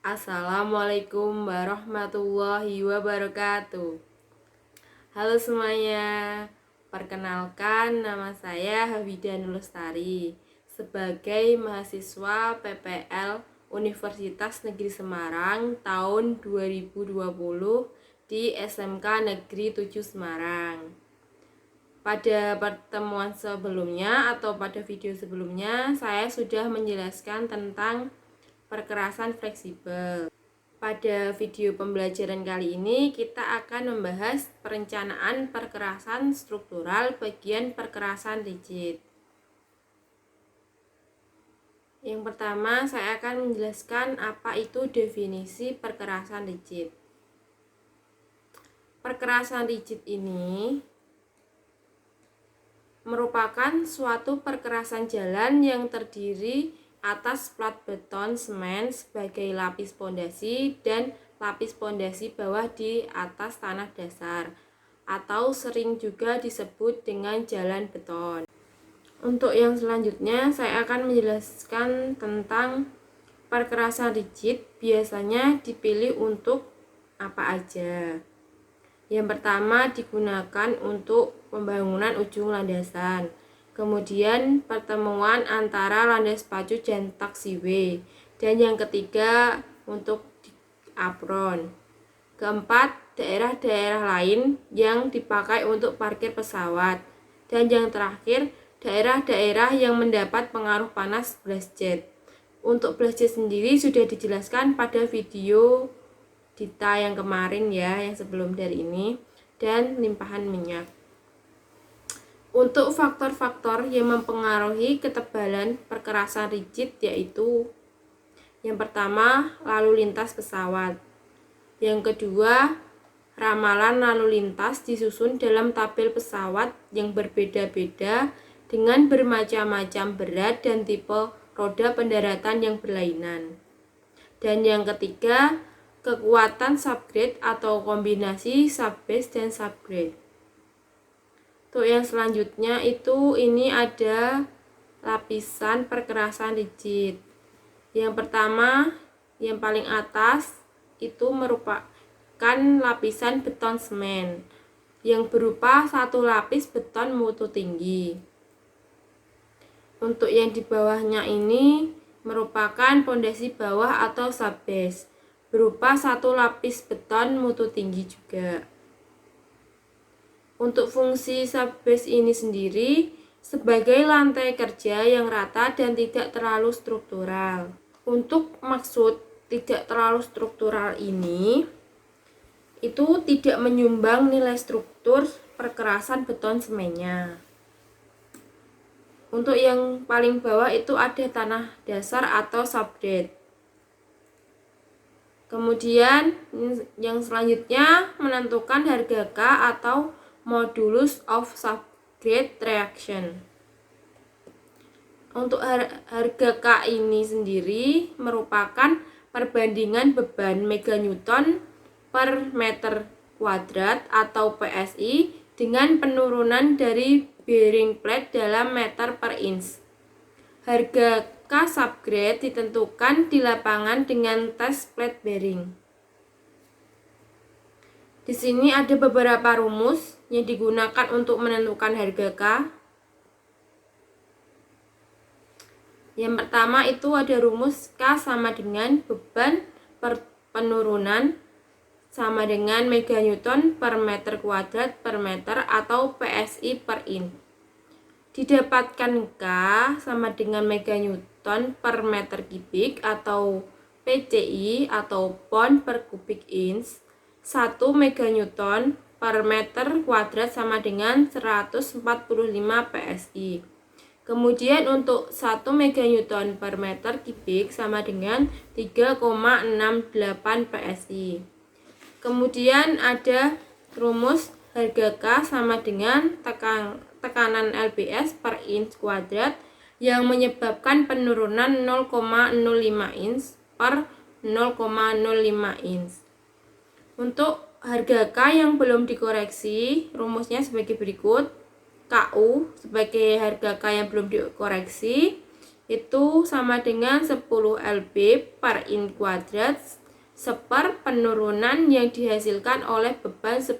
Assalamualaikum warahmatullahi wabarakatuh. Halo semuanya, perkenalkan nama saya Hafida Nurlestari sebagai mahasiswa PPL Universitas Negeri Semarang tahun 2020 di SMK Negeri 7 Semarang. Pada pertemuan sebelumnya atau pada video sebelumnya saya sudah menjelaskan tentang perkerasan fleksibel. Pada video pembelajaran kali ini kita akan membahas perencanaan perkerasan struktural bagian perkerasan rigid. Yang pertama saya akan menjelaskan apa itu definisi perkerasan rigid. Perkerasan rigid ini merupakan suatu perkerasan jalan yang terdiri atas plat beton semen sebagai lapis pondasi dan lapis pondasi bawah di atas tanah dasar, atau sering juga disebut dengan jalan beton. Untuk yang selanjutnya saya akan menjelaskan tentang perkerasan rigid biasanya dipilih untuk apa aja. Yang pertama digunakan untuk pembangunan ujung landasan. Kemudian pertemuan antara landas pacu dan taxiway. Dan yang ketiga untuk apron. Keempat, daerah-daerah lain yang dipakai untuk parkir pesawat. Dan yang terakhir, daerah-daerah yang mendapat pengaruh panas blast jet. Untuk blast jet sendiri sudah dijelaskan pada video Dita yang kemarin ya, yang sebelum dari ini, dan limpahan minyak. Untuk faktor-faktor yang mempengaruhi ketebalan perkerasan rigid yaitu yang pertama, lalu lintas pesawat. Yang kedua, ramalan lalu lintas disusun dalam tabel pesawat yang berbeda-beda dengan bermacam-macam berat dan tipe roda pendaratan yang berlainan. Dan yang ketiga, kekuatan subgrade atau kombinasi subbase dan subgrade. Untuk yang selanjutnya ini ada lapisan perkerasan rigid. Yang pertama, yang paling atas itu merupakan lapisan beton semen yang berupa satu lapis beton mutu tinggi. Untuk yang di bawahnya ini merupakan pondasi bawah atau subbase berupa satu lapis beton mutu tinggi juga. Untuk fungsi subbase ini sendiri sebagai lantai kerja yang rata dan tidak terlalu struktural. Untuk maksud tidak terlalu struktural ini itu tidak menyumbang nilai struktur perkerasan beton semennya. Untuk yang paling bawah itu ada tanah dasar atau subgrade. Kemudian yang selanjutnya menentukan harga K atau modulus of subgrade reaction. Untuk harga K ini sendiri merupakan perbandingan beban meganewton per meter kuadrat atau PSI dengan penurunan dari bearing plate dalam meter per inch. Harga K subgrade ditentukan di lapangan dengan tes plate bearing. Di sini ada beberapa rumus yang digunakan untuk menentukan harga K. Yang pertama itu ada rumus K sama dengan beban per penurunan sama dengan meganewton per meter kuadrat per meter atau PSI per inch. Didapatkan K sama dengan meganewton per meter kubik atau PCI atau pound per kubik inch. 1 meganewton per meter kuadrat sama dengan 145 PSI. Kemudian untuk 1 meganewton per meter kubik sama dengan 3,68 PSI. Kemudian ada rumus harga K sama dengan tekanan lbs per inch kuadrat yang menyebabkan penurunan 0,05 inch per 0,05 inch. Untuk harga K yang belum dikoreksi, rumusnya sebagai berikut. KU sebagai harga K yang belum dikoreksi itu sama dengan 10 lb per in kuadrat seper penurunan yang dihasilkan oleh beban 10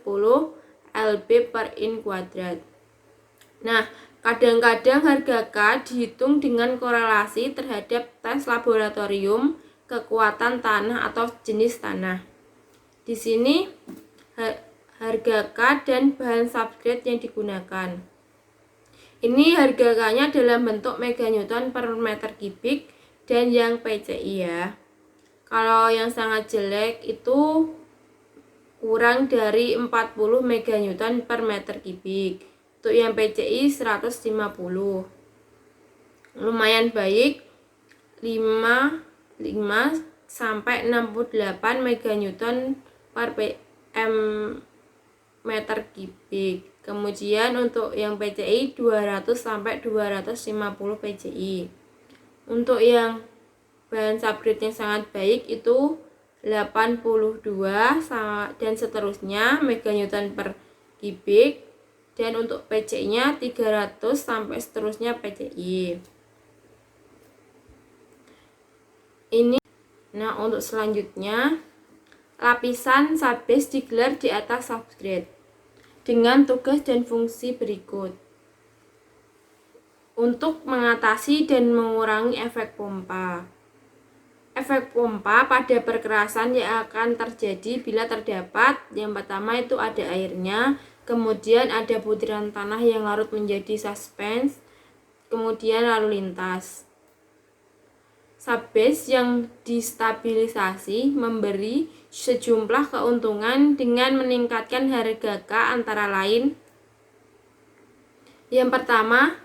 lb per in kuadrat. Nah, kadang-kadang harga K dihitung dengan korelasi terhadap tes laboratorium, kekuatan tanah atau jenis tanah. Di sini harga K dan bahan substrate yang digunakan. Ini harga K-nya dalam bentuk meganewton per meter kubik dan yang PCI ya. Kalau yang sangat jelek itu kurang dari 40 meganewton per meter kubik. Untuk yang PCI 150. Lumayan baik 5 sampai 68 meganewton per m meter kubik. Kemudian untuk yang PCI 200 sampai 250 PCI. Untuk yang bahan substrate yang sangat baik itu 82 dan seterusnya meganewton per kubik, dan untuk PCI-nya 300 sampai seterusnya PCI. Nah, untuk selanjutnya lapisan subbase digelar di atas substrate dengan tugas dan fungsi berikut. Untuk mengatasi dan mengurangi efek pompa. Efek pompa pada perkerasan yang akan terjadi bila terdapat yang pertama itu ada airnya, kemudian ada butiran tanah yang larut menjadi suspens, kemudian lalu lintas. Subbase yang distabilisasi memberi sejumlah keuntungan dengan meningkatkan harga K antara lain. Yang pertama,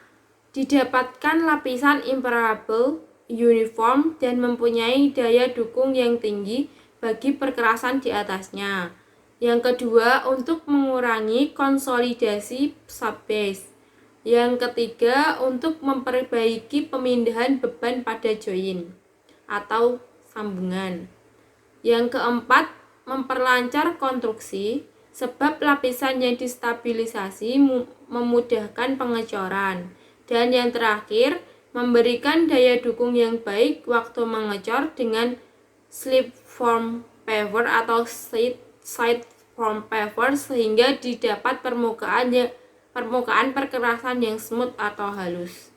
didapatkan lapisan impermeable, uniform, dan mempunyai daya dukung yang tinggi bagi perkerasan di atasnya. Yang kedua, untuk mengurangi konsolidasi subbase. Yang ketiga, untuk memperbaiki pemindahan beban pada join atau sambungan. Yang keempat, memperlancar konstruksi sebab lapisan yang distabilisasi memudahkan pengecoran. Dan yang terakhir, memberikan daya dukung yang baik waktu mengecor dengan slip form paver atau side form paver sehingga didapat permukaan perkerasan yang smooth atau halus.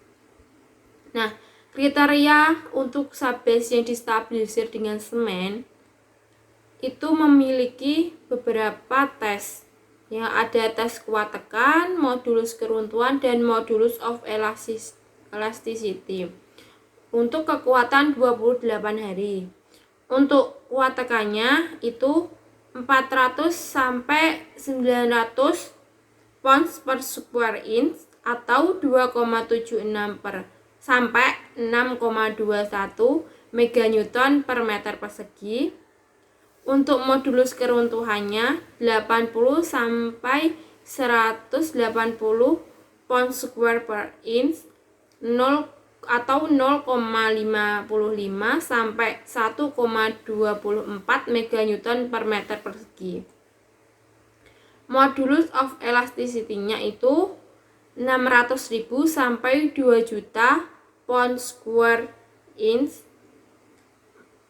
Nah, kriteria untuk subbase yang distabilisir dengan semen itu memiliki beberapa tes. Yang ada tes kuat tekan, modulus keruntuhan, dan modulus of elasticity. Untuk kekuatan 28 hari. Untuk kuat tekannya itu 400 sampai 900 pounds per square inch atau 2,76 sampai 6,21 meganewton per meter persegi. Untuk modulus keruntuhannya 80 sampai 180 pounds square per inch atau 0,55 sampai 1,24 meganewton per meter persegi. Modulus of elasticity-nya itu 600.000 sampai 2 juta pound square inch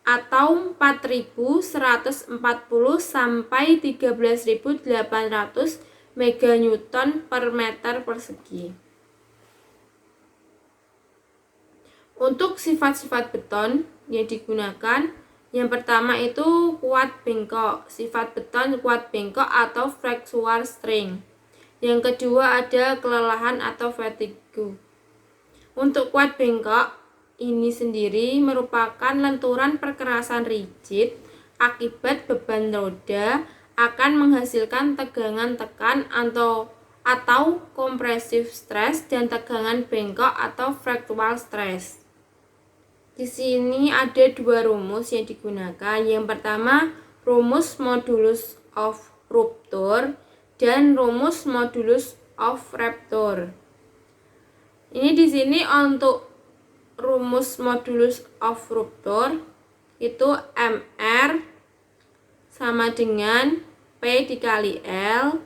atau 4.140 sampai 13.800 meganewton per meter persegi. Untuk sifat-sifat beton yang digunakan, yang pertama itu kuat bengkok, sifat beton kuat bengkok atau flexural strength. Yang kedua ada kelelahan atau fatigue. Untuk kuat bengkok ini sendiri merupakan lenturan perkerasan rigid akibat beban roda akan menghasilkan tegangan tekan atau compressive stress dan tegangan bengkok atau fractal stress. Di sini ada dua rumus yang digunakan. Yang pertama, rumus modulus of rupture dan rumus modulus of rupture. Ini di sini untuk rumus modulus of rupture itu MR sama dengan P dikali L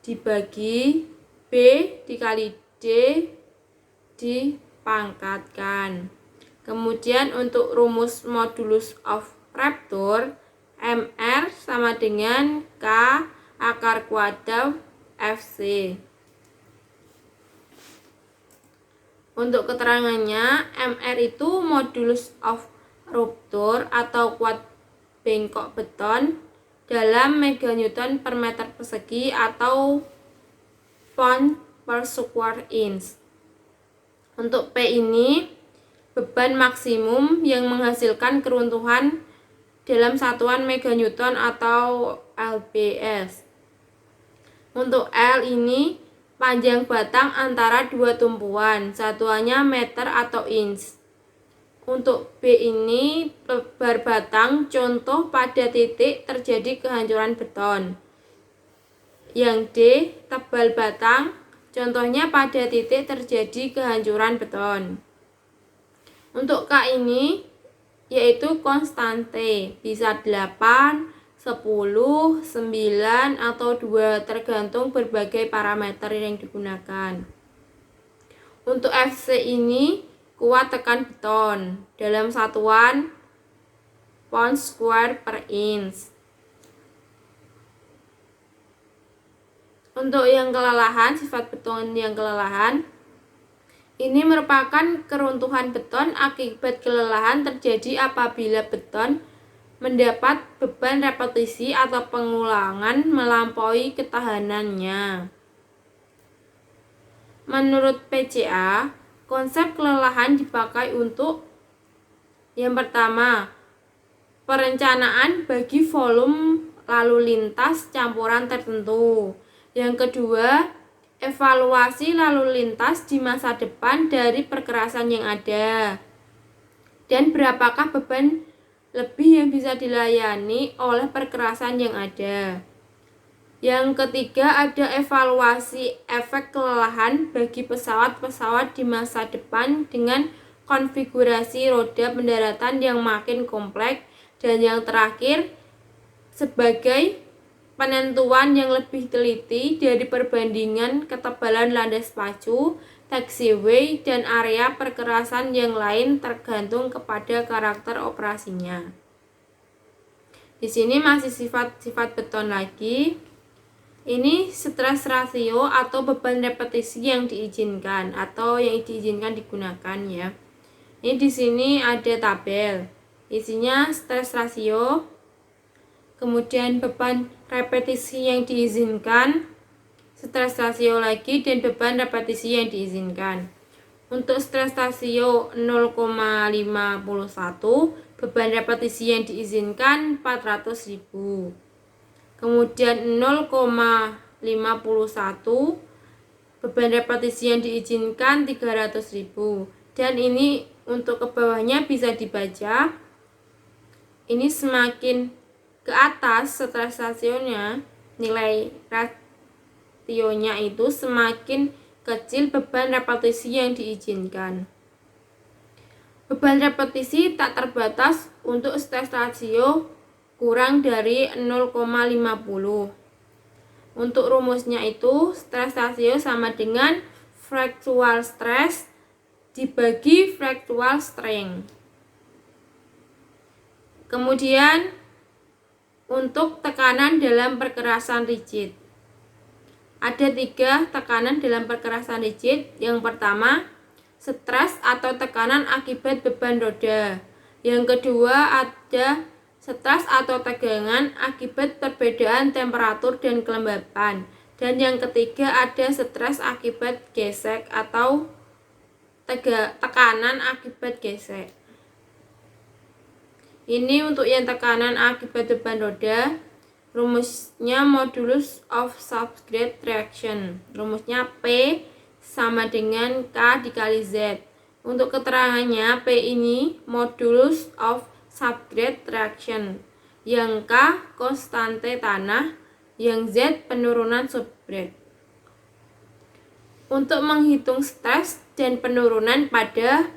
dibagi B dikali D dipangkatkan. Kemudian untuk rumus modulus of rupture, MR sama dengan K akar kuadrat FC. Untuk keterangannya, MR itu modulus of rupture atau kuat bengkok beton dalam meganewton per meter persegi atau pound per square inch. Untuk P ini beban maksimum yang menghasilkan keruntuhan dalam satuan meganewton atau lbs. Untuk L ini panjang batang antara dua tumpuan, satuannya meter atau inch. Untuk B ini lebar batang, contoh pada titik terjadi kehancuran beton. Yang D tebal batang, contohnya pada titik terjadi kehancuran beton. Untuk K ini yaitu konstante, bisa 8, 10, 9, atau 2 tergantung berbagai parameter yang digunakan. Untuk FC ini kuat tekan beton dalam satuan pound square per inch. Untuk yang kelelahan, sifat beton yang kelelahan ini merupakan keruntuhan beton akibat kelelahan terjadi apabila beton mendapat beban repetisi atau pengulangan melampaui ketahanannya. Menurut PCA, konsep kelelahan dipakai untuk yang pertama, perencanaan bagi volume lalu lintas campuran tertentu. Yang kedua, evaluasi lalu lintas di masa depan dari perkerasan yang ada. Dan berapakah beban lebih yang bisa dilayani oleh perkerasan yang ada. Yang ketiga, ada evaluasi efek kelelahan bagi pesawat-pesawat di masa depan dengan konfigurasi roda pendaratan yang makin kompleks. Dan yang terakhir, sebagai penentuan yang lebih teliti dari perbandingan ketebalan landas pacu, taxiway, dan area perkerasan yang lain tergantung kepada karakter operasinya. Di sini masih sifat-sifat beton lagi. Ini stress ratio atau beban repetisi yang diizinkan atau yang diizinkan digunakan ya. Ini di sini ada tabel. Isinya stress ratio, kemudian beban repetisi yang diizinkan, stress ratio lagi, dan beban repetisi yang diizinkan. Untuk stress ratio 0,51, beban repetisi yang diizinkan 400.000. Kemudian 0,51, beban repetisi yang diizinkan 300.000. Dan ini untuk ke bawahnya bisa dibaca. Ini semakin ke atas stress rasionya, nilai rasionya itu semakin kecil beban repetisi yang diizinkan. Beban repetisi tak terbatas untuk stress ratio kurang dari 0,50. Untuk rumusnya itu stress ratio sama dengan fractional stress dibagi fractional strain. Kemudian untuk tekanan dalam perkerasan rigid, ada 3 tekanan dalam perkerasan rigid. Yang pertama, stres atau tekanan akibat beban roda. Yang kedua, ada stres atau tegangan akibat perbedaan temperatur dan kelembapan. Dan yang ketiga, ada stres akibat gesek atau tekanan akibat gesek. Ini untuk yang tekanan akibat beban roda, rumusnya modulus of subgrade reaction. Rumusnya P sama dengan K dikali Z. Untuk keterangannya, P ini modulus of subgrade reaction, yang K konstante tanah, yang Z penurunan subgrade. Untuk menghitung stres dan penurunan pada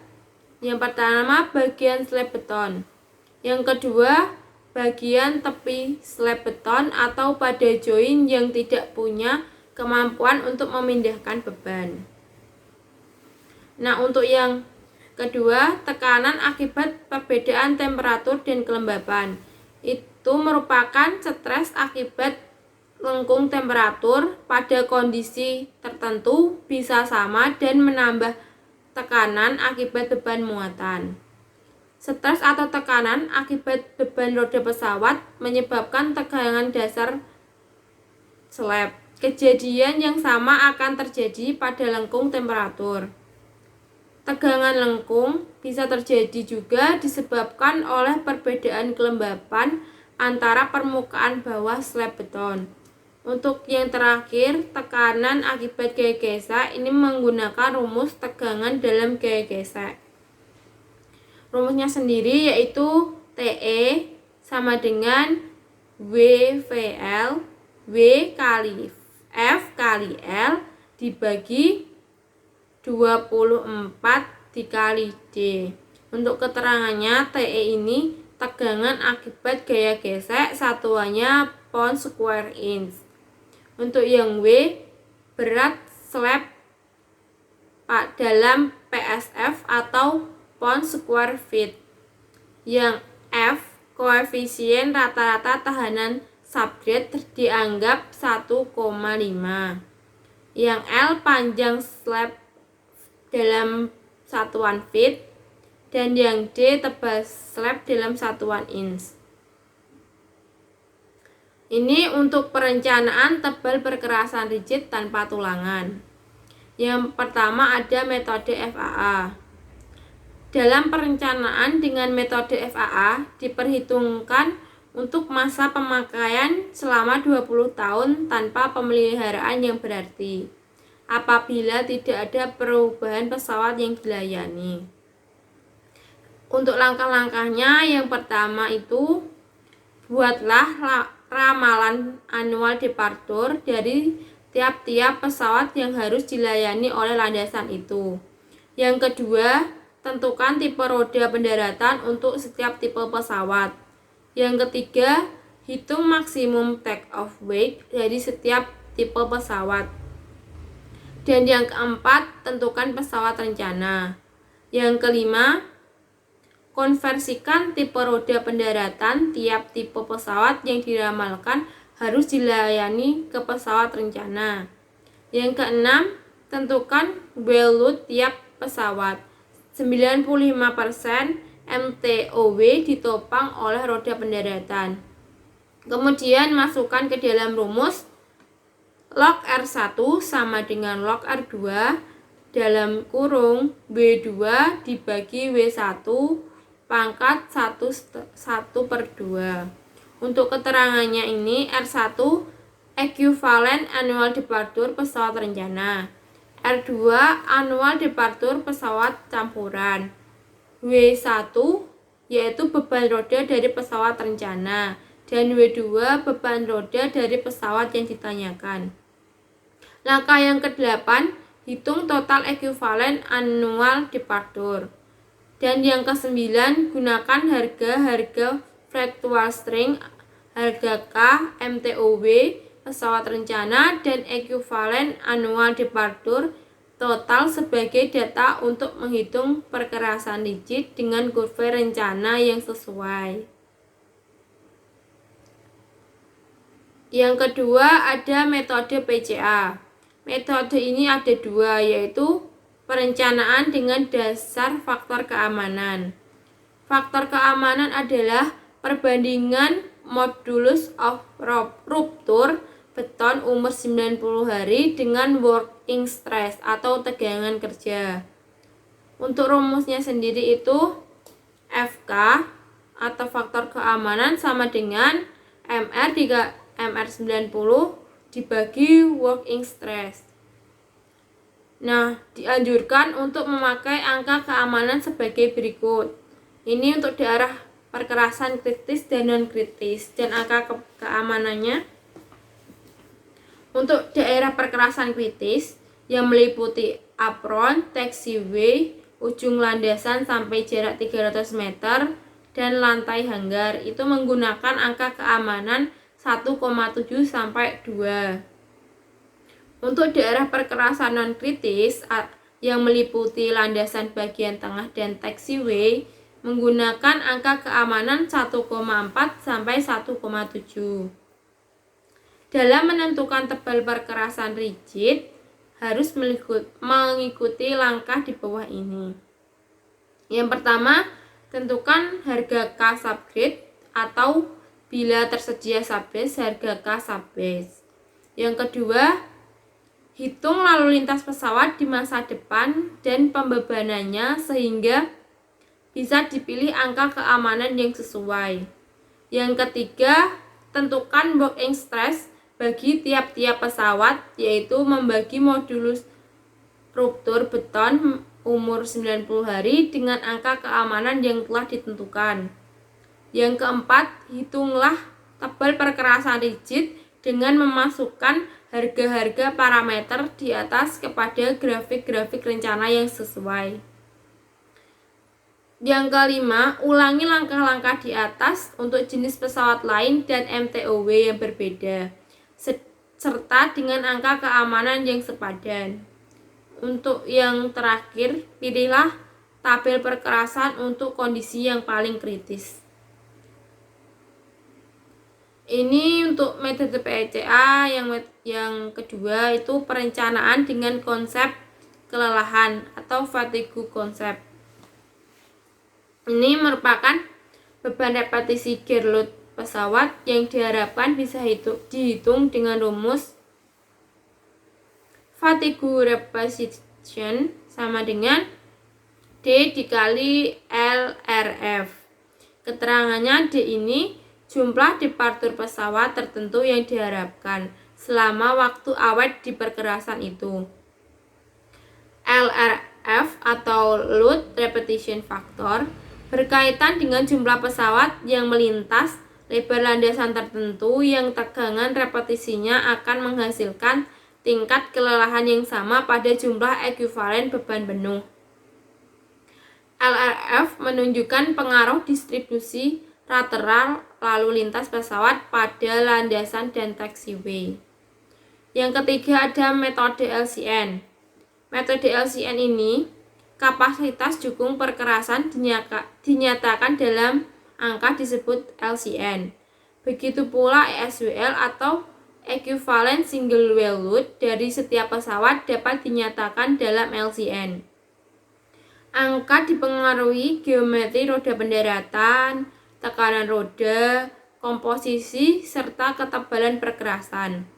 yang pertama bagian slab beton, yang kedua bagian tepi slab beton atau pada join yang tidak punya kemampuan untuk memindahkan beban. Nah, untuk yang Kedua, tekanan akibat perbedaan temperatur dan kelembapan. Itu merupakan stres akibat lengkung temperatur pada kondisi tertentu bisa sama dan menambah tekanan akibat beban muatan. Stres atau tekanan akibat beban roda pesawat menyebabkan tegangan dasar slab. Kejadian yang sama akan terjadi pada lengkung temperatur. Tegangan lengkung bisa terjadi juga disebabkan oleh perbedaan kelembapan antara permukaan bawah slab beton. Untuk yang terakhir, tekanan akibat gaya gesek ini menggunakan rumus tegangan dalam gaya gesek. Rumusnya sendiri yaitu TE sama dengan WVL W kali F kali L dibagi 24 dikali D. Untuk keterangannya, TE ini tegangan akibat gaya gesek, satuannya pound square inch. Untuk yang W, berat slab dalam PSF atau pound square feet. Yang F, koefisien rata-rata tahanan subgrade dianggap 1,5. Yang L, panjang slab dalam satuan feet, dan yang D, tebal slab dalam satuan inch. Ini untuk perencanaan tebal perkerasan rigid tanpa tulangan. Yang pertama ada metode FAA. Dalam perencanaan dengan metode FAA diperhitungkan untuk masa pemakaian selama 20 tahun tanpa pemeliharaan yang berarti apabila tidak ada perubahan pesawat yang dilayani. Untuk langkah-langkahnya, yang pertama itu buatlah ramalan annual departure dari tiap-tiap pesawat yang harus dilayani oleh landasan itu. Yang kedua, tentukan tipe roda pendaratan untuk setiap tipe pesawat. Yang ketiga, hitung maksimum take-off weight dari setiap tipe pesawat. Dan yang keempat, tentukan pesawat rencana. Yang kelima, konversikan tipe roda pendaratan tiap tipe pesawat yang diramalkan harus dilayani ke pesawat rencana. Yang keenam, tentukan wheel load tiap pesawat. 95% MTOW ditopang oleh roda pendaratan. Kemudian masukkan ke dalam rumus log R1 sama dengan log R2 dalam kurung W2 dibagi W1 pangkat 1/2. Untuk keterangannya ini, R1 equivalent annual departure pesawat rencana, R2 annual departure pesawat campuran, W1 yaitu beban roda dari pesawat rencana, dan W2 beban roda dari pesawat yang ditanyakan. Langkah yang ke-8, hitung total equivalent annual departure. Dan yang ke-9, gunakan harga factual string, harga K, MTOW, pesawat rencana, dan equivalent annual departure total sebagai data untuk menghitung perkerasan rigid dengan kurva rencana yang sesuai. Yang kedua ada metode PCA. Metode ini ada dua, yaitu perencanaan dengan dasar faktor keamanan. Faktor keamanan adalah perbandingan modulus of rupture beton umur 90 hari dengan working stress atau tegangan kerja. Untuk rumusnya sendiri itu FK atau faktor keamanan sama dengan MR 90 dibagi working stress. Nah, dianjurkan untuk memakai angka keamanan sebagai berikut. Ini untuk daerah perkerasan kritis dan non-kritis, dan angka keamanannya untuk daerah perkerasan kritis yang meliputi apron, taxiway, ujung landasan sampai jarak 300 meter, dan lantai hanggar itu menggunakan angka keamanan 1,7 sampai 2. Untuk daerah perkerasan non-kritis yang meliputi landasan bagian tengah dan taxiway menggunakan angka keamanan 1,4 sampai 1,7. Dalam menentukan tebal perkerasan rigid, harus mengikuti langkah di bawah ini. Yang pertama, tentukan harga K subgrade atau bila tersedia subbase, harga K subbase. Yang kedua, hitung lalu lintas pesawat di masa depan dan pembebanannya sehingga bisa dipilih angka keamanan yang sesuai. Yang ketiga, tentukan working stress bagi tiap-tiap pesawat, yaitu membagi modulus ruptur beton umur 90 hari dengan angka keamanan yang telah ditentukan. Yang keempat, hitunglah tebal perkerasan rigid dengan memasukkan harga-harga parameter di atas kepada grafik-grafik rencana yang sesuai. Yang kelima, ulangi langkah-langkah di atas untuk jenis pesawat lain dan MTOW yang berbeda, serta dengan angka keamanan yang sepadan. Untuk yang terakhir, pilihlah tabel perkerasan untuk kondisi yang paling kritis. Ini untuk metode PECA. Yang kedua itu perencanaan dengan konsep kelelahan atau fatigue concept. Ini merupakan beban repetisi gear load pesawat yang diharapkan bisa dihitung dengan rumus fatigue repetition sama dengan D dikali LRF. Keterangannya D ini jumlah departur pesawat tertentu yang diharapkan selama waktu awet di perkerasan itu. LRF atau load repetition factor berkaitan dengan jumlah pesawat yang melintas lebar landasan tertentu yang tegangan repetisinya akan menghasilkan tingkat kelelahan yang sama pada jumlah ekuivalen beban penuh. LRF menunjukkan pengaruh distribusi lateral lalu lintas pesawat pada landasan dan taxiway. Yang ketiga ada metode LCN. Metode LCN ini kapasitas dukung perkerasan dinyatakan dalam angka disebut LCN. Begitu pula ESWL atau equivalent single wheel load dari setiap pesawat dapat dinyatakan dalam LCN. Angka dipengaruhi geometri roda pendaratan, tekanan roda, komposisi, serta ketebalan perkerasan.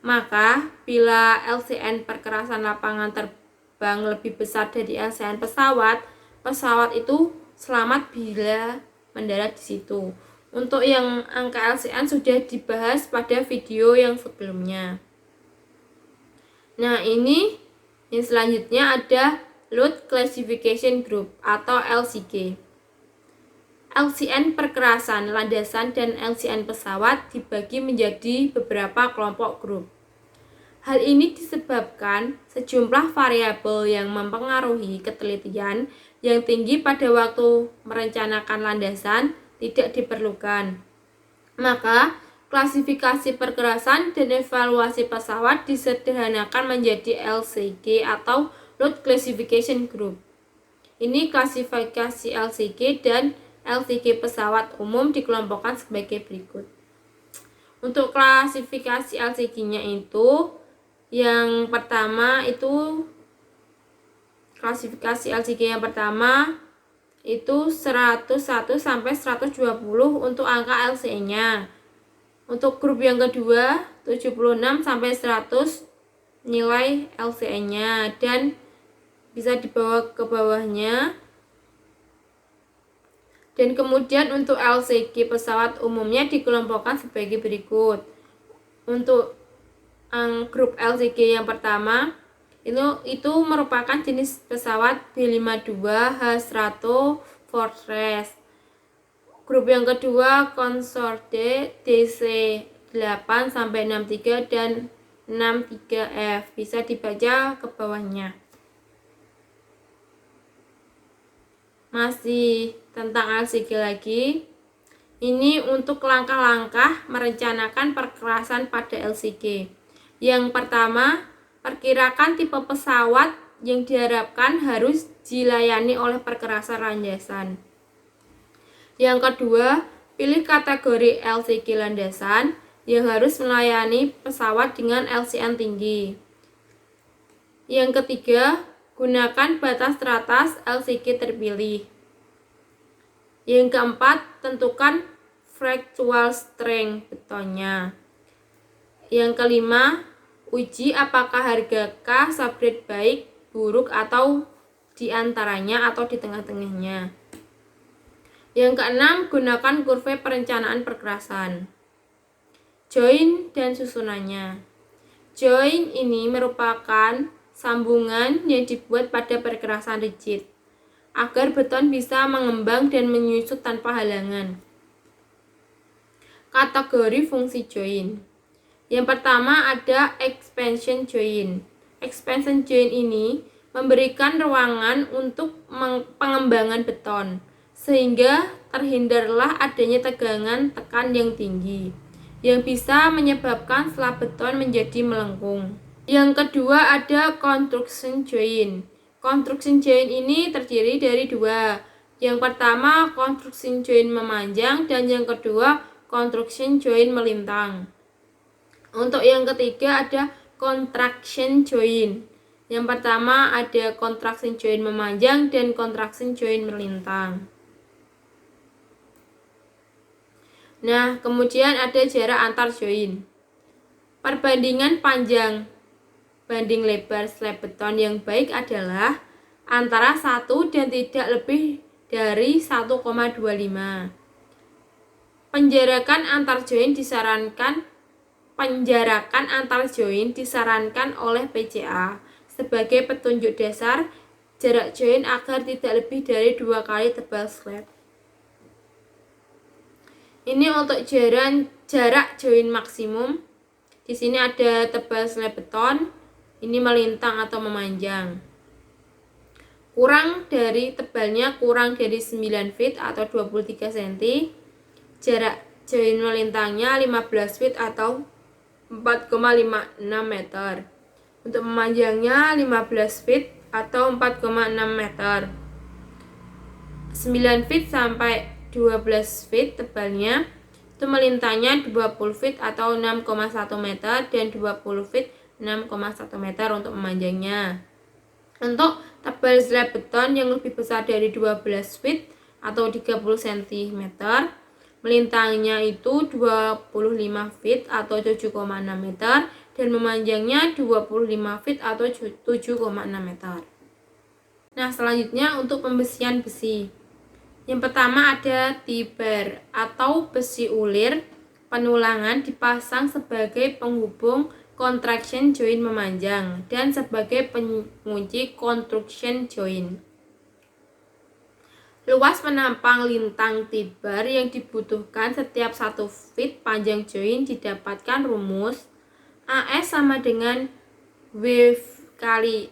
Maka, bila LCN perkerasan lapangan terbang lebih besar dari LCN pesawat, pesawat itu selamat bila mendarat di situ. Untuk yang angka LCN sudah dibahas pada video yang sebelumnya. Nah, ini yang selanjutnya ada Load Classification Group atau LCG. LCN perkerasan landasan dan LCN pesawat dibagi menjadi beberapa kelompok grup. Hal ini disebabkan sejumlah variabel yang mempengaruhi ketelitian yang tinggi pada waktu merencanakan landasan tidak diperlukan. Maka, klasifikasi perkerasan dan evaluasi pesawat disederhanakan menjadi LCG atau Load Classification Group. Ini klasifikasi LCG dan LCG pesawat umum dikelompokkan sebagai berikut. Untuk klasifikasi LCG-nya itu, yang pertama itu klasifikasi LCG yang pertama itu 101 sampai 120 untuk angka LCE-nya. Untuk grup yang kedua 76 sampai 100 nilai LCE-nya dan bisa dibawa ke bawahnya. Dan kemudian untuk LCG pesawat umumnya dikelompokkan sebagai berikut. Untuk grup LCG yang pertama itu merupakan jenis pesawat B52 H100 Fortress. Grup yang kedua Concorde DC8 sampai 63 dan 63F. Bisa dibaca ke bawahnya. Masih tentang LCG lagi. Ini untuk langkah-langkah merencanakan perkerasan pada LCG. Yang pertama, perkirakan tipe pesawat yang diharapkan harus dilayani oleh perkerasan landasan. Yang kedua, pilih kategori LCK landasan yang harus melayani pesawat dengan LCN tinggi. Yang ketiga, gunakan batas teratas LCK terpilih. Yang keempat, tentukan fractal strength betonnya. Yang kelima, uji apakah harga K subgrade baik, buruk, atau di antaranya atau di tengah-tengahnya. Yang keenam, gunakan kurva perencanaan perkerasan. Join dan susunannya. Join ini merupakan sambungan yang dibuat pada perkerasan rigid agar beton bisa mengembang dan menyusut tanpa halangan. Kategori fungsi join. Yang pertama ada expansion join. Expansion join ini memberikan ruangan untuk pengembangan beton sehingga terhindarlah adanya tegangan tekan yang tinggi yang bisa menyebabkan slab beton menjadi melengkung. Yang kedua ada construction join. Construction join ini terdiri dari dua. Yang pertama construction join memanjang dan yang kedua construction join melintang. Untuk yang ketiga ada contraction join. Yang pertama ada contraction join memanjang dan contraction join melintang. Nah, kemudian ada jarak antar join. Perbandingan panjang banding lebar slab beton yang baik adalah antara 1 dan tidak lebih dari 1,25. Penjarakan antar join disarankan oleh PCA sebagai petunjuk dasar jarak join agar tidak lebih dari 2 kali tebal slab. Ini untuk jarak join maksimum. Di sini ada tebal slab beton, ini melintang atau memanjang. Tebalnya kurang dari 9 feet atau 23 cm. Jarak join melintangnya 15 feet atau 4,56 meter. Untuk memanjangnya 15 feet atau 4,6 meter. 9 feet sampai 12 feet tebalnya, itu melintangnya 20 feet atau 6,1 meter dan 20 feet 6,1 meter untuk memanjangnya. Untuk tebal slab beton yang lebih besar dari 12 feet atau 30 cm, melintangnya itu 25 feet atau 7,6 meter dan memanjangnya 25 feet atau 7,6 meter. Nah, selanjutnya untuk pembesian besi. Yang pertama ada T-bar atau besi ulir penulangan dipasang sebagai penghubung contraction join memanjang dan sebagai pengunci construction join. Luas penampang lintang T-bar yang dibutuhkan setiap 1 feet panjang join didapatkan rumus AS sama dengan W kali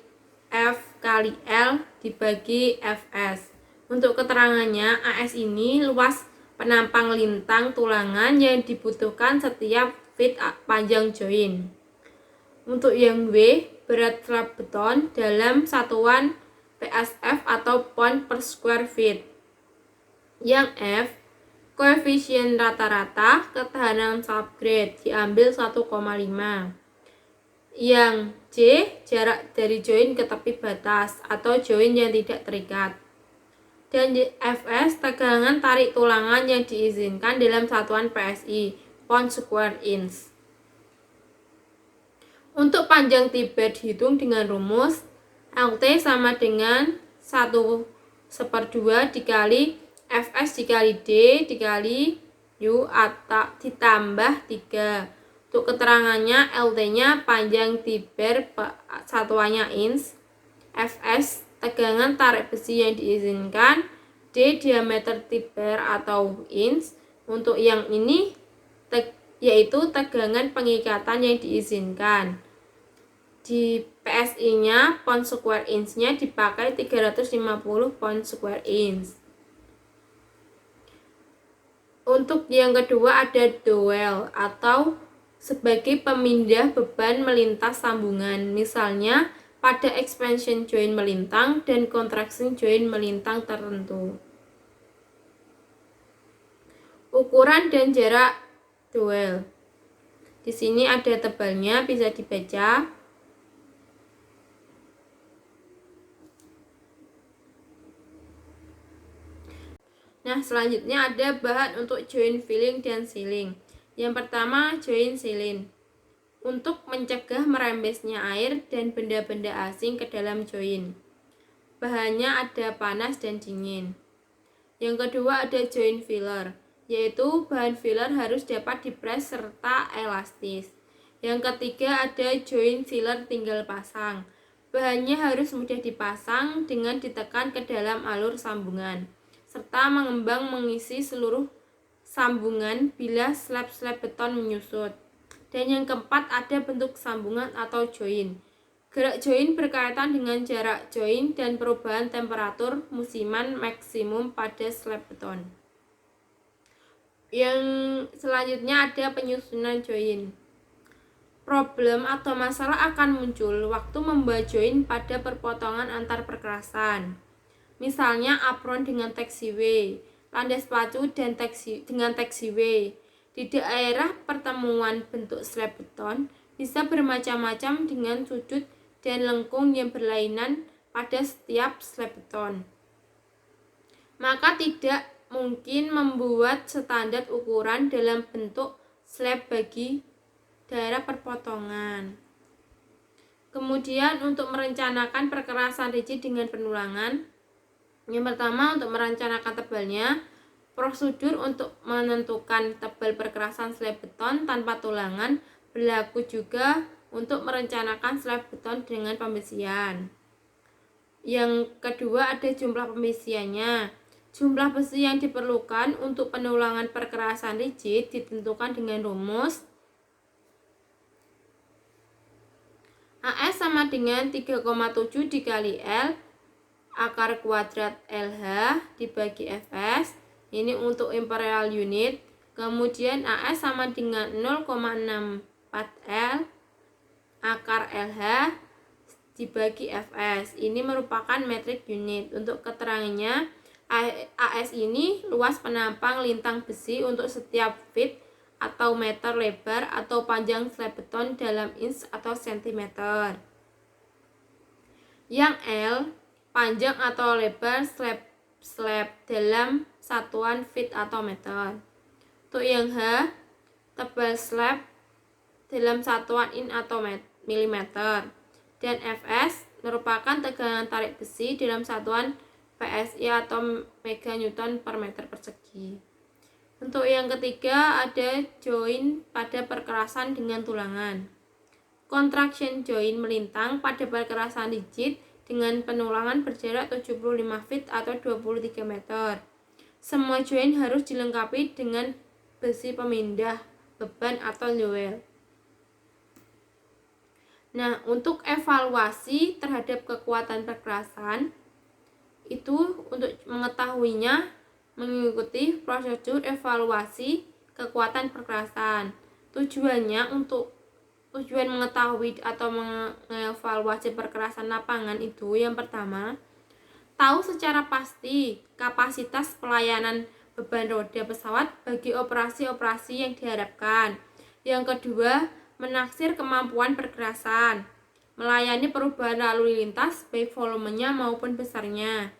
F kali L dibagi Fs. Untuk keterangannya, AS ini luas penampang lintang tulangan yang dibutuhkan setiap feet panjang join. Untuk yang W, berat slab beton dalam satuan PSF atau pound per square feet. Yang F, koefisien rata-rata ketahanan subgrade diambil 1,5. Yang J, jarak dari join ke tepi batas atau join yang tidak terikat. Dan Fs, tegangan tarik tulangan yang diizinkan dalam satuan PSI, pound square inch. Untuk panjang T-bar dihitung dengan rumus LT sama dengan 1/2 dikali Fs dikali D dikali U atau ditambah 3. Untuk keterangannya, LT-nya panjang T-bar satuannya inch, Fs tegangan tarik besi yang diizinkan, D diameter T-bar atau inch. Untuk yang ini yaitu tegangan pengikatan yang diizinkan. Di PSI-nya pound square inch-nya dipakai 350 pound square inch. Untuk yang kedua ada dowel atau sebagai pemindah beban melintas sambungan. Misalnya pada expansion joint melintang dan contraction joint melintang tertentu. Ukuran dan jarak dowel. Di sini ada tebalnya, bisa dibaca. Nah, selanjutnya ada bahan untuk joint filling dan sealing. Yang pertama, joint sealing. Untuk mencegah merembesnya air dan benda-benda asing ke dalam joint. Bahannya ada panas dan dingin. Yang kedua ada joint filler, yaitu bahan filler harus dapat dipres serta elastis. Yang ketiga ada joint filler tinggal pasang. Bahannya harus mudah dipasang dengan ditekan ke dalam alur sambungan, serta mengembang mengisi seluruh sambungan bila slab-slab beton menyusut. Dan yang keempat ada bentuk sambungan atau joint. Gerak joint berkaitan dengan jarak joint dan perubahan temperatur musiman maksimum pada slab beton. Yang selanjutnya ada penyusunan joint. Problem atau masalah akan muncul waktu membuat joint pada perpotongan antar perkerasan. Misalnya apron dengan taxiway, landas pacu dan dengan taxiway. Di daerah pertemuan bentuk slab beton bisa bermacam-macam dengan sudut dan lengkung yang berlainan pada setiap slab beton. Maka tidak mungkin membuat standar ukuran dalam bentuk slab bagi daerah perpotongan. Kemudian untuk merencanakan perkerasan rigid dengan penulangan, yang pertama untuk merencanakan tebalnya. Prosedur untuk menentukan tebal perkerasan slab beton tanpa tulangan berlaku juga untuk merencanakan slab beton dengan pembesian. Yang kedua ada jumlah pembesiannya. Jumlah besi yang diperlukan untuk penulangan perkerasan rigid ditentukan dengan rumus AS sama dengan 3,7 dikali L akar kuadrat LH dibagi Fs. Ini untuk imperial unit. Kemudian AS sama dengan 0,64 L akar LH dibagi Fs. Ini merupakan metric unit. Untuk keterangannya, AS ini luas penampang lintang besi untuk setiap feet atau meter lebar atau panjang slab beton dalam inch atau sentimeter. Yang L panjang atau lebar slab dalam satuan feet atau meter. Untuk yang H, tebal slab dalam satuan in atau milimeter. Dan Fs merupakan tegangan tarik besi dalam satuan PSI atau mega newton per meter persegi. Untuk yang ketiga ada joint pada perkerasan dengan tulangan. Contraction joint melintang pada perkerasan rigid dengan penulangan berjarak 75 feet atau 23 meter. Semua joint harus dilengkapi dengan besi pemindah beban atau dowel. Nah, untuk evaluasi terhadap kekuatan perkerasan itu untuk mengetahuinya mengikuti prosedur evaluasi kekuatan perkerasan. Tujuan mengetahui atau mengevaluasi perkerasan lapangan itu yang pertama, tahu secara pasti kapasitas pelayanan beban roda pesawat bagi operasi-operasi yang diharapkan. Yang kedua, menaksir kemampuan perkerasan, melayani perubahan lalu lintas baik volumenya maupun besarnya.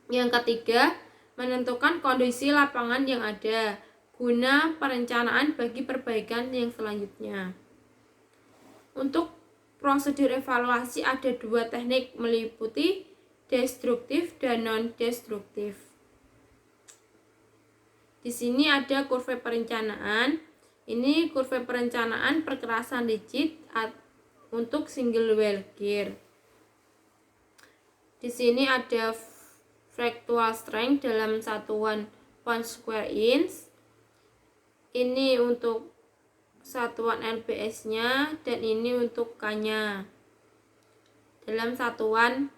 Yang ketiga, menentukan kondisi lapangan yang ada guna perencanaan bagi perbaikan yang selanjutnya. Untuk prosedur evaluasi ada dua teknik meliputi destruktif dan non-destruktif. Di sini ada kurva perencanaan. Ini kurva perencanaan perkerasan rigid untuk single well gear. Di sini ada fractal strength dalam satuan pound square inch. Ini untuk satuan lbs-nya dan ini untuk K-nya. Dalam satuan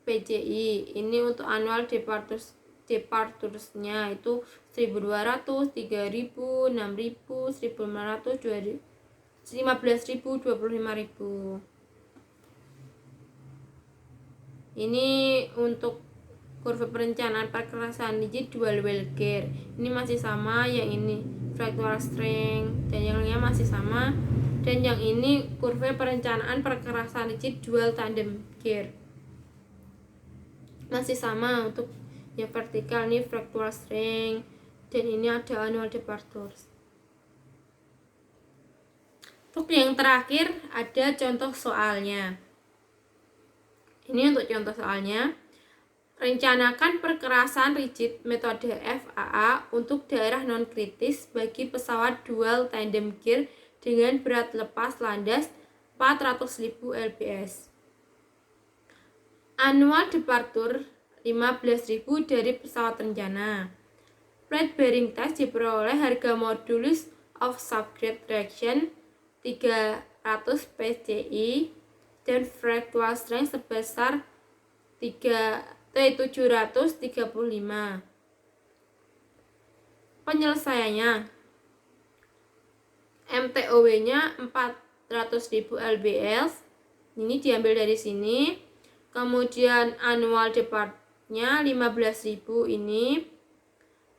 PJI, ini untuk annual departures-nya itu 1200, 3000, 6000, 1500, 15.000, 25.000. Ini untuk kurva perencanaan perkerasan rigid dual well gear. Ini masih sama, yang ini fractal strength dan yang lainnya masih sama. Dan yang ini kurva perencanaan perkerasan rigid dual tandem gear. Masih sama, untuk yang vertikal ini fractal strength dan ini ada annual departures. Untuk yang terakhir ada contoh soalnya. Ini untuk contoh soalnya. Rencanakan perkerasan rigid metode FAA untuk daerah non-kritis bagi pesawat dual tandem gear dengan berat lepas landas 400.000 lbs. Annual departure 15.000 dari pesawat rencana. Flight bearing test diperoleh harga modulus of subgrade reaction 300 pci dan fractal strength sebesar 735. Penyelesaiannya, MTOW-nya 400.000 lbs. Ini diambil dari sini. Kemudian annual depart-nya 15.000 ini.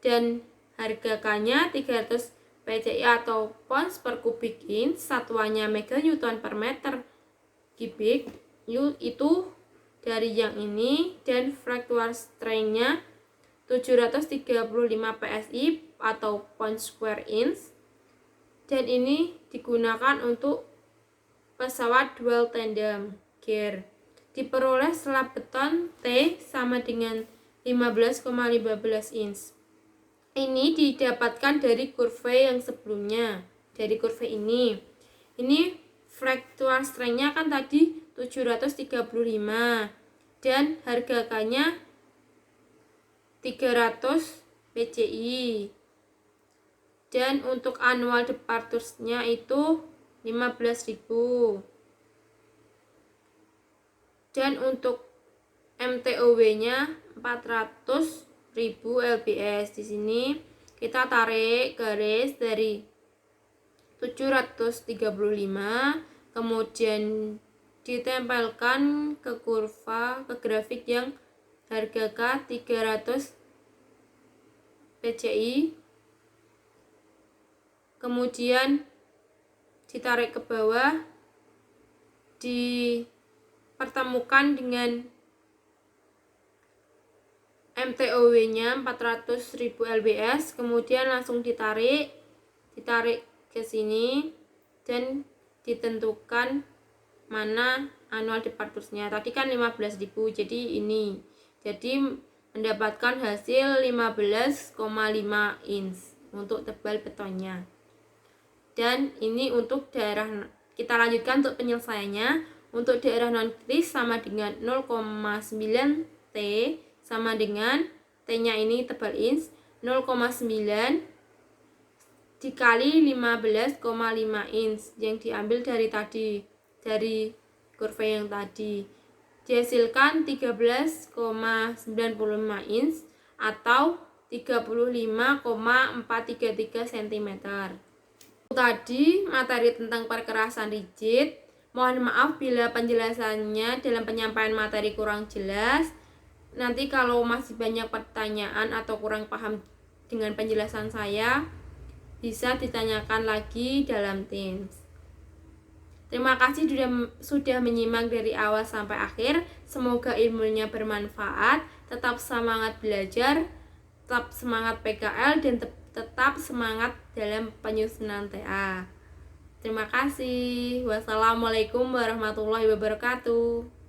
Dan harga K-nya 300 pci atau pounds per cubic inch. Satuannya meganewton per meter kubik. Itu dari yang ini. Dan fractal strength-nya 735 psi atau pound square inch. Dan ini digunakan untuk pesawat dual tandem gear. Diperoleh slab beton T sama dengan 15,15 inch. Ini didapatkan dari kurva yang sebelumnya. Dari kurva ini. Ini fractal strength-nya kan tadi 735 dan harga K-nya 300 pci. Dan untuk annual departures-nya itu 15.000. Dan untuk MTOW-nya 400.000 lbs. Di sini kita tarik garis dari 735, kemudian ditempelkan ke kurva, ke grafik yang harga K 300 pci. Kemudian ditarik ke bawah, dipertemukan dengan MTOW-nya 400.000 lbs, kemudian langsung ditarik ke sini dan ditentukan mana annual departures-nya. Tadi kan 15.000, jadi ini. Jadi mendapatkan hasil 15,5 inch untuk tebal betonnya. Dan ini untuk daerah, kita lanjutkan untuk penyelesaiannya. Untuk daerah non-kritis sama dengan 0,9 T sama dengan T-nya ini tebal inch 0,9 dikali 15,5 inch yang diambil dari tadi, dari kurva yang tadi. Dihasilkan 13,95 inch atau 35,433 cm. Tadi materi tentang perkerasan rigid. Mohon maaf bila penjelasannya dalam penyampaian materi kurang jelas. Nanti kalau masih banyak pertanyaan atau kurang paham dengan penjelasan saya, bisa ditanyakan lagi dalam Teams. Terima kasih sudah menyimak dari awal sampai akhir. Semoga ilmunya bermanfaat. Tetap semangat belajar, tetap semangat PKL, dan tetap semangat dalam penyusunan TA. Terima kasih. Wassalamualaikum warahmatullahi wabarakatuh.